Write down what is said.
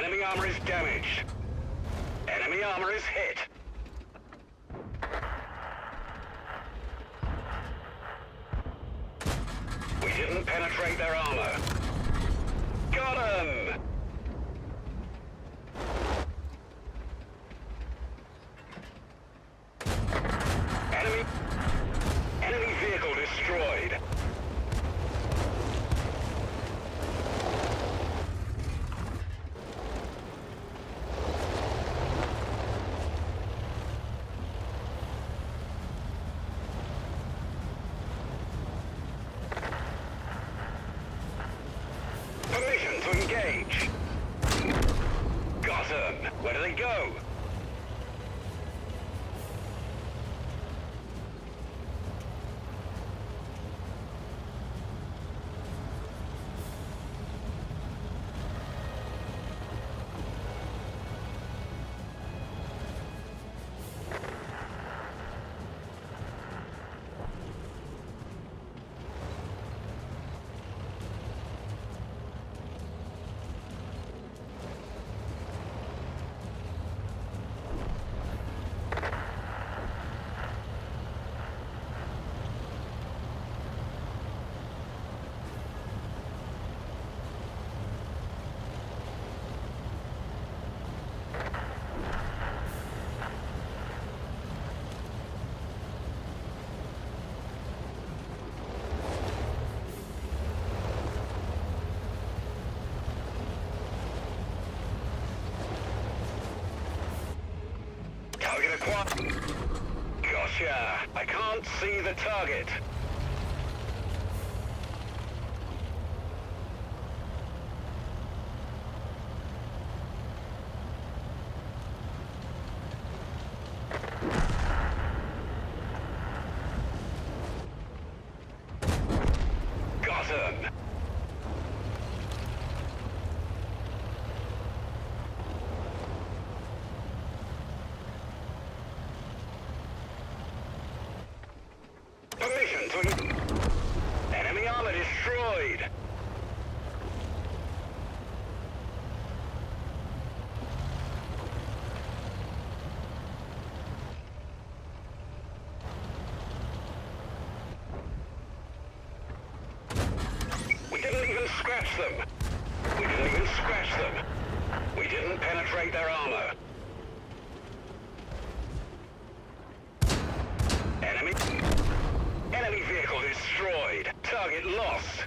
Enemy armor is damaged. Enemy armor is hit. We didn't penetrate their armor. Got him! Enemy vehicle destroyed. Permission to engage. Got him. Where do they go? Target acquired. Gotcha. I can't see the target. Got him. Permission to... Enemy armor destroyed. We didn't even scratch them. We didn't even scratch them. We didn't penetrate their armor. Enemy vehicle destroyed. Target lost.